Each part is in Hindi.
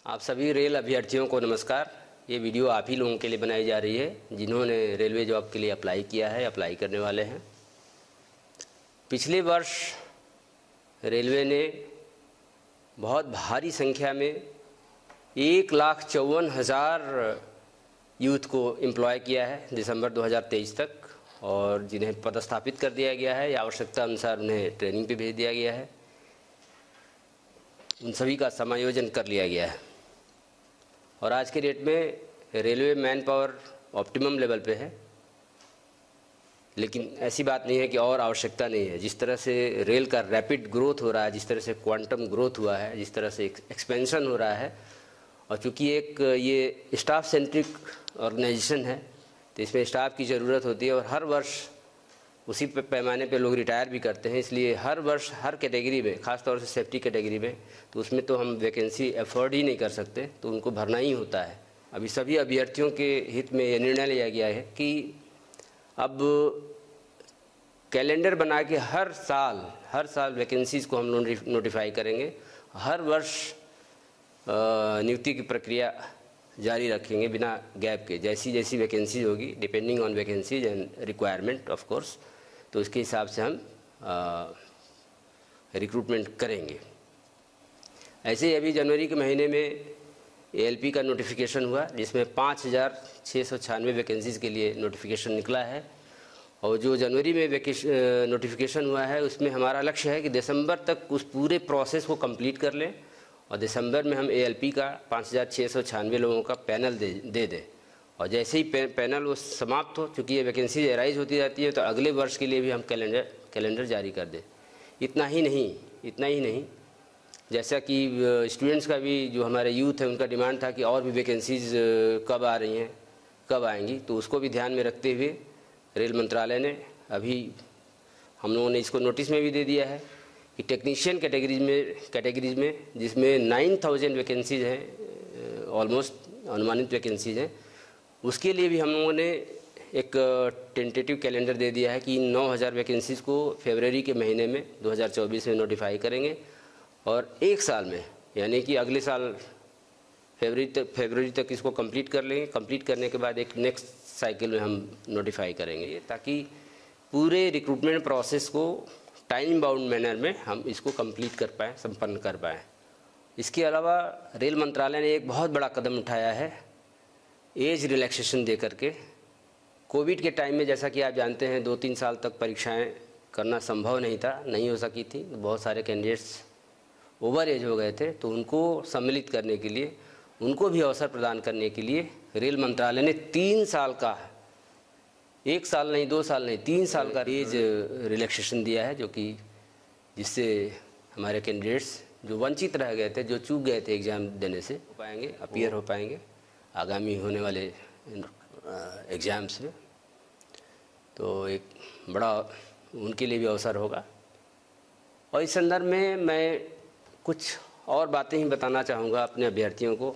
आप सभी रेल अभ्यर्थियों को नमस्कार। ये वीडियो आप ही लोगों के लिए बनाई जा रही है जिन्होंने रेलवे जॉब के लिए अप्लाई किया है, अप्लाई करने वाले हैं। पिछले वर्ष रेलवे ने बहुत भारी संख्या में 1,54,000 यूथ को एम्प्लॉय किया है दिसंबर 2023 तक, और जिन्हें पदस्थापित कर दिया गया है या आवश्यकता अनुसार उन्हें ट्रेनिंग पे भेज दिया गया है। उन सभी का समायोजन कर लिया गया है और आज के डेट में railway man power optimum level पे है। लेकिन ऐसी बात नहीं है कि और आवश्यकता नहीं है। जिस तरह से रेल का रैपिड ग्रोथ हो रहा है, जिस तरह से क्वांटम ग्रोथ हुआ है, जिस तरह से एक्सपेंशन हो रहा है, और चूँकि एक ये स्टाफ सेंट्रिक ऑर्गेनाइजेशन है तो इसमें स्टाफ की ज़रूरत होती है और हर वर्ष उसी पैमाने पे लोग रिटायर भी करते हैं। इसलिए हर वर्ष हर कैटेगरी में, ख़ास तौर से सेफ्टी कैटेगरी में, तो उसमें तो हम वैकेंसी अफोर्ड ही नहीं कर सकते, तो उनको भरना ही होता है। अभी सभी अभ्यर्थियों के हित में यह निर्णय लिया गया है कि अब कैलेंडर बना के हर साल वैकेंसीज़ को हम लोग नोटिफाई करेंगे। हर वर्ष नियुक्ति की प्रक्रिया जारी रखेंगे बिना गैप के। जैसी जैसी वैकेंसीज होगी, depending on vacancies and requirement of course, तो उसके हिसाब से हम रिक्रूटमेंट करेंगे। ऐसे ही अभी जनवरी के महीने में एएलपी का नोटिफिकेशन हुआ जिसमें 5,696 वैकेंसीज़ के लिए नोटिफिकेशन निकला है। और जो जनवरी में नोटिफिकेशन हुआ है उसमें हमारा लक्ष्य है कि दिसंबर तक उस पूरे प्रोसेस को कंप्लीट कर लें और दिसंबर में हम एएलपी का 5,696 लोगों का पैनल दे दें। और जैसे ही पैनल वो समाप्त हो, चूँकि ये वैकेंसी एराइज होती रहती है, तो अगले वर्ष के लिए भी हम कैलेंडर जारी कर दें। इतना ही नहीं, जैसा कि स्टूडेंट्स का भी, जो हमारे यूथ है, उनका डिमांड था कि और भी वैकेंसीज़ कब आ रही हैं, कब आएंगी, तो उसको भी ध्यान में रखते हुए रेल मंत्रालय ने अभी हम लोगों ने इसको नोटिस में भी दे दिया है कि टेक्नीशियन कैटेगरीज में जिसमें 9,000 वैकेंसीज हैं, ऑलमोस्ट अनुमानित वैकेंसीज हैं, उसके लिए भी हम लोगों ने एक टेंटेटिव कैलेंडर दे दिया है कि 9,000 वैकेंसीज़ को फरवरी के महीने में 2024 में नोटिफाई करेंगे और एक साल में, यानी कि अगले साल फरवरी तक इसको कंप्लीट कर लेंगे। कंप्लीट करने के बाद एक नेक्स्ट साइकिल में हम नोटिफाई करेंगे, ताकि पूरे रिक्रूटमेंट प्रोसेस को टाइम बाउंड मैनर में हम इसको कंप्लीट कर पाएँ, संपन्न कर पाएँ। इसके अलावा रेल मंत्रालय ने एक बहुत बड़ा कदम उठाया है एज रिलैक्सेशन दे करके। कोविड के टाइम में, जैसा कि आप जानते हैं, 2-3 साल तक परीक्षाएं करना संभव नहीं हो सकी थी। बहुत सारे कैंडिडेट्स ओवर एज हो गए थे, तो उनको सम्मिलित करने के लिए, उनको भी अवसर प्रदान करने के लिए रेल मंत्रालय ने 3 साल का, 1 साल नहीं, 2 साल नहीं, 3 साल का एज रिलैक्सेशन दिया है, जो कि जिससे हमारे कैंडिडेट्स जो वंचित रह गए थे, जो चूक गए थे एग्ज़ाम देने से, हो पाएंगे, अपीयर हो पाएंगे आगामी होने वाले एग्ज़ाम्स में। तो एक बड़ा उनके लिए भी अवसर होगा। और इस संदर्भ में मैं कुछ और बातें ही बताना चाहूँगा अपने अभ्यर्थियों को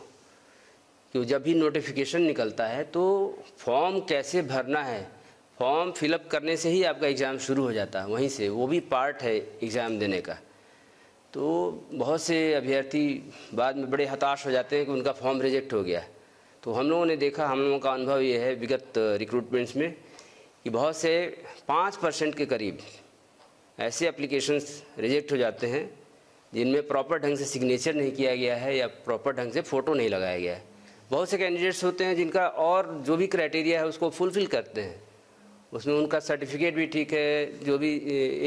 कि जब भी नोटिफिकेशन निकलता है तो फॉर्म कैसे भरना है। फॉर्म फिलअप करने से ही आपका एग्ज़ाम शुरू हो जाता है, वहीं से, वो भी पार्ट है एग्ज़ाम देने का। तो बहुत से अभ्यर्थी बाद में बड़े हताश हो जाते हैं कि उनका फॉर्म रिजेक्ट हो गया। तो हम लोगों ने देखा, हम लोगों का अनुभव ये है विगत रिक्रूटमेंट्स में कि बहुत से 5% के करीब ऐसे एप्लीकेशंस रिजेक्ट हो जाते हैं जिनमें प्रॉपर ढंग से सिग्नेचर नहीं किया गया है या प्रॉपर ढंग से फ़ोटो नहीं लगाया गया है। बहुत से कैंडिडेट्स होते हैं जिनका और जो भी क्राइटेरिया है उसको फुलफ़िल करते हैं, उसमें उनका सर्टिफिकेट भी ठीक है, जो भी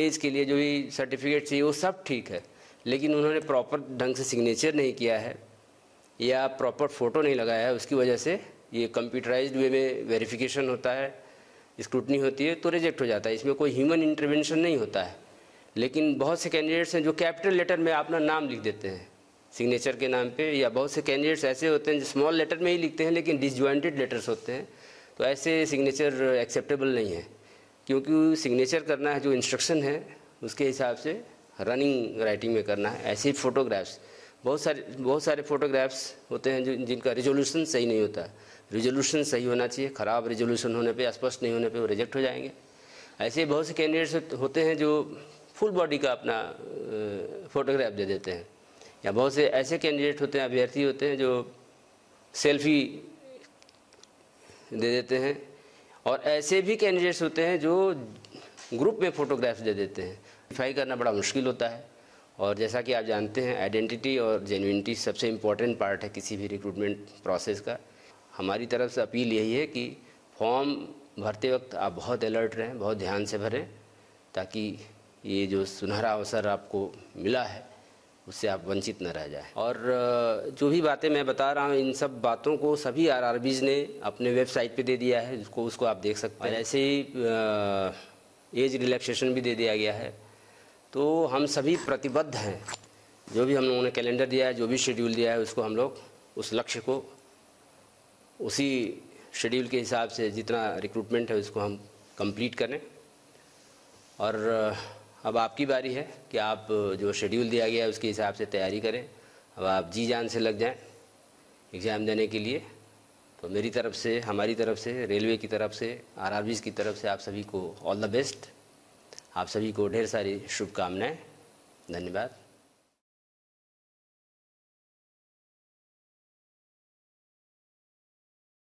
एज के लिए जो भी सर्टिफिकेट चाहिए वो सब ठीक है, लेकिन उन्होंने प्रॉपर ढंग से सिग्नेचर नहीं किया है या प्रॉपर फ़ोटो नहीं लगाया है। उसकी वजह से ये कंप्यूटराइज्ड वे में वेरिफिकेशन होता है, स्क्रूटनी होती है, तो रिजेक्ट हो जाता है। इसमें कोई ह्यूमन इंटरवेंशन नहीं होता है। लेकिन बहुत से कैंडिडेट्स हैं जो कैपिटल लेटर में अपना नाम लिख देते हैं सिग्नेचर के नाम पे, या बहुत से कैंडिडेट्स ऐसे होते हैं जो स्मॉल लेटर में ही लिखते हैं लेकिन डिसजॉइंटेड लेटर्स होते हैं। तो ऐसे सिग्नेचर एक्सेप्टेबल नहीं है, क्योंकि सिग्नेचर करना है जो इंस्ट्रक्शन है उसके हिसाब से रनिंग राइटिंग में करना है। ऐसे ही फ़ोटोग्राफ्स, बहुत सारे फ़ोटोग्राफ्स होते हैं जिनका रिजोल्यूशन सही नहीं होता। रिजोल्यूशन सही होना चाहिए, ख़राब रिजोल्यूशन होने पे, स्पष्ट नहीं होने पे वो रिजेक्ट हो जाएंगे। ऐसे बहुत से कैंडिडेट्स होते हैं जो फुल बॉडी का अपना फ़ोटोग्राफ दे देते हैं। या बहुत से ऐसे कैंडिडेट होते हैं, अभ्यर्थी होते हैं जो सेल्फी दे देते हैं, और ऐसे भी कैंडिडेट्स होते हैं जो ग्रुप में फ़ोटोग्राफ्स दे देते हैं। वेरीफाई करना बड़ा मुश्किल होता है, और जैसा कि आप जानते हैं आइडेंटिटी और जेन्युइनिटी सबसे इम्पॉर्टेंट पार्ट है किसी भी रिक्रूटमेंट प्रोसेस का। हमारी तरफ से अपील यही है कि फॉर्म भरते वक्त आप बहुत अलर्ट रहें, बहुत ध्यान से भरें, ताकि ये जो सुनहरा अवसर आपको मिला है उससे आप वंचित न रह जाएं। और जो भी बातें मैं बता रहा हूँ, इन सब बातों को सभी आरआरबीज़ ने अपने वेबसाइट पे दे दिया है, उसको आप देख सकते हैं। ऐसे ही एज रिलैक्सेशन भी दे दिया गया है। तो हम सभी प्रतिबद्ध हैं, जो भी हम लोगों ने कैलेंडर दिया है, जो भी शेड्यूल दिया है, उसको हम लोग उस लक्ष्य को उसी शेड्यूल के हिसाब से जितना रिक्रूटमेंट है उसको हम कंप्लीट करें। और अब आपकी बारी है कि आप जो शेड्यूल दिया गया है उसके हिसाब से तैयारी करें। अब आप जी जान से लग जाएं एग्ज़ाम देने के लिए। तो मेरी तरफ से, हमारी तरफ से, रेलवे की तरफ से, आरआरबीज़ की तरफ से आप सभी को ऑल द बेस्ट। आप सभी को ढेर सारी शुभकामनाएं। धन्यवाद।